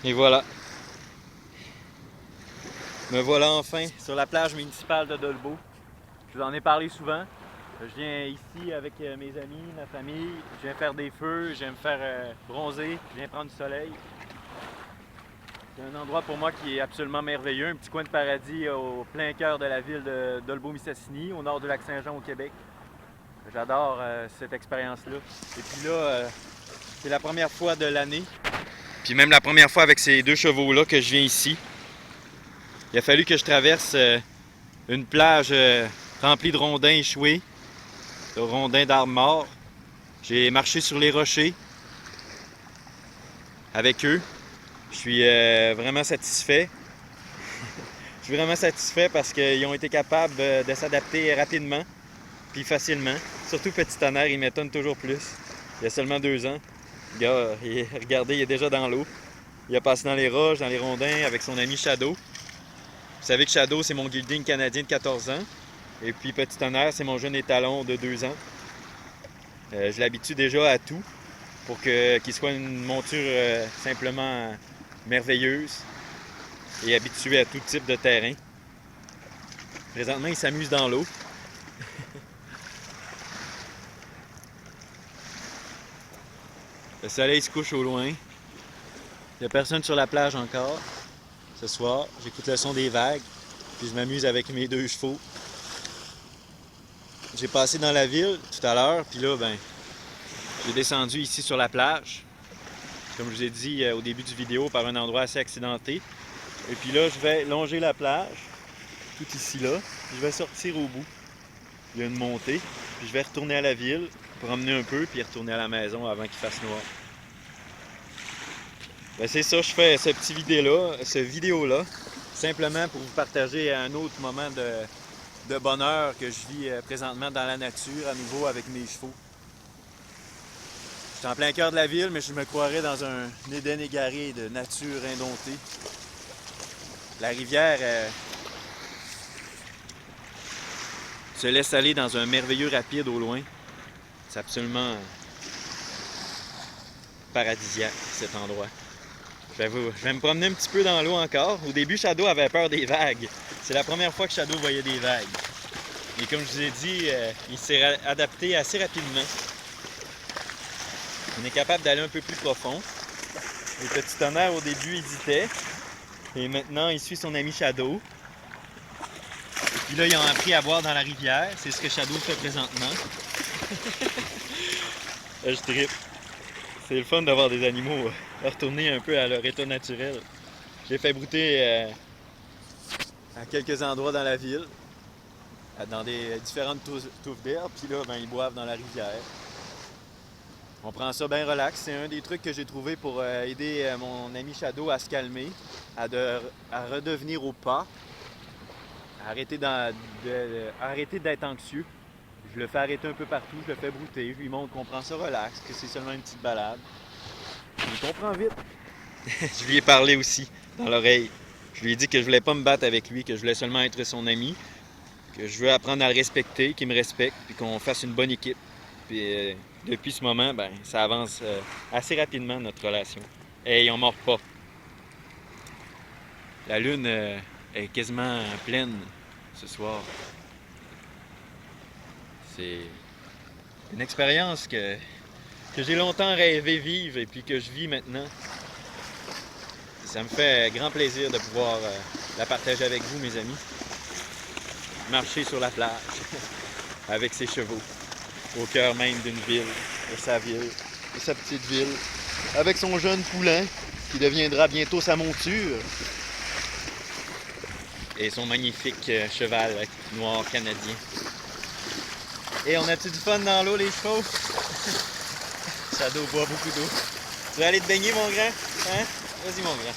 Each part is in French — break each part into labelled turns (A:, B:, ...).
A: Et voilà. Me voilà enfin sur la plage municipale de Dolbeau. Je vous en ai parlé souvent. Je viens ici avec mes amis, ma famille. Je viens faire des feux, je viens me faire bronzer, je viens prendre du soleil. C'est un endroit pour moi qui est absolument merveilleux. Un petit coin de paradis au plein cœur de la ville de Dolbeau-Mistassini, au nord du lac Saint-Jean au Québec. J'adore cette expérience-là. Et puis là, c'est la première fois de l'année. Puis même la première fois avec ces deux chevaux-là que je viens ici. Il a fallu que je traverse une plage remplie de rondins échoués, de rondins d'arbres morts. J'ai marché sur les rochers avec eux. Je suis vraiment satisfait. Je suis vraiment satisfait parce qu'ils ont été capables de s'adapter rapidement puis facilement. Surtout Petit Tonnerre, il m'étonne toujours plus. Il y a seulement 2 ans. Le gars, regardez, il est déjà dans l'eau. Il a passé dans les roches, dans les rondins avec son ami Shadow. Vous savez que Shadow, c'est mon gelding canadien de 14 ans. Et puis Petit Tonnerre, c'est mon jeune étalon de 2 ans. Je l'habitue déjà à tout pour qu'il soit une monture simplement merveilleuse et habitué à tout type de terrain. Présentement, il s'amuse dans l'eau. Le soleil se couche au loin. Il n'y a personne sur la plage encore. Ce soir, j'écoute le son des vagues, puis je m'amuse avec mes 2 chevaux. J'ai passé dans la ville tout à l'heure, puis là, j'ai descendu ici sur la plage. Comme je vous ai dit au début du vidéo, par un endroit assez accidenté. Et puis là, je vais longer la plage, tout ici là. Puis je vais sortir au bout. Il y a une montée. Puis je vais retourner à la ville, promener un peu, puis retourner à la maison avant qu'il fasse noir. C'est ça, je fais ce vidéo-là, simplement pour vous partager un autre moment de bonheur que je vis présentement dans la nature, à nouveau avec mes chevaux. Je suis en plein cœur de la ville, mais je me croirais dans un Éden égaré de nature indomptée. La rivière se laisse aller dans un merveilleux rapide au loin. C'est absolument paradisiaque, cet endroit. Je vais me promener un petit peu dans l'eau encore. Au début, Shadow avait peur des vagues. C'est la première fois que Shadow voyait des vagues. Et comme je vous ai dit, il s'est adapté assez rapidement. On est capable d'aller un peu plus profond. Le Petit Tonnerre, au début, hésitait. Et maintenant, il suit son ami Shadow. Et puis là, ils ont appris à boire dans la rivière. C'est ce que Shadow fait présentement. Je trippe. C'est le fun d'avoir des animaux retourner un peu à leur état naturel. Je les fais brouter à quelques endroits dans la ville, dans des différentes touffes d'herbe, puis là, ils boivent dans la rivière. On prend ça bien relax. C'est un des trucs que j'ai trouvé pour aider mon ami Shadow à se calmer, à redevenir au pas, à arrêter d'être anxieux. Je le fais arrêter un peu partout, je le fais brouter, je lui montre qu'on prend ça relax, que c'est seulement une petite balade. Il comprend vite. Je lui ai parlé aussi, dans l'oreille. Je lui ai dit que je voulais pas me battre avec lui, que je voulais seulement être son ami, que je veux apprendre à le respecter, qu'il me respecte, puis qu'on fasse une bonne équipe. Puis depuis ce moment, ça avance assez rapidement, notre relation. Et on mord pas. La lune est quasiment pleine ce soir. C'est une expérience que j'ai longtemps rêvé vivre et puis que je vis maintenant. Ça me fait grand plaisir de pouvoir la partager avec vous, mes amis. Marcher sur la plage avec ses chevaux, au cœur même d'une ville, de sa ville, de sa petite ville, avec son jeune poulain qui deviendra bientôt sa monture et son magnifique cheval noir canadien. Et on a-tu du fun dans l'eau, les chevaux? Shadow boit beaucoup d'eau. Tu veux aller te baigner, mon grand? Hein? Vas-y, mon grand.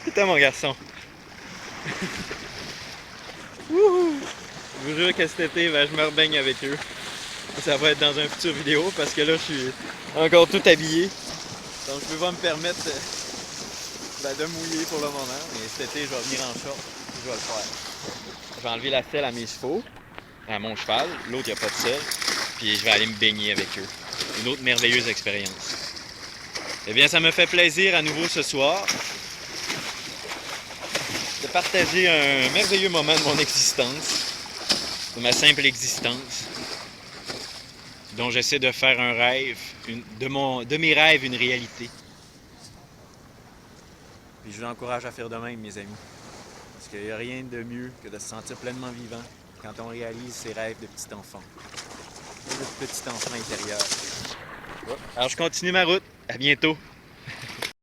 A: Putain, mon garçon. Wouhou! Je vous jure que cet été, je me rebaigne avec eux. Ça va être dans un futur vidéo parce que là, je suis encore tout habillé. Donc, je peux pas me permettre de mouiller pour le moment. Mais cet été, je vais venir en short. Je vais le faire. Je vais enlever la selle à mes chevaux. à mon cheval, l'autre il n'y a pas de selle, puis je vais aller me baigner avec eux. Une autre merveilleuse expérience. Eh bien, ça me fait plaisir à nouveau ce soir de partager un merveilleux moment de mon existence, de ma simple existence, dont j'essaie de faire un rêve, de mes rêves une réalité. Puis je vous encourage à faire de même, mes amis. Parce qu'il n'y a rien de mieux que de se sentir pleinement vivant quand on réalise ses rêves de petit enfant. De petit enfant intérieur. Alors je continue ma route. À bientôt.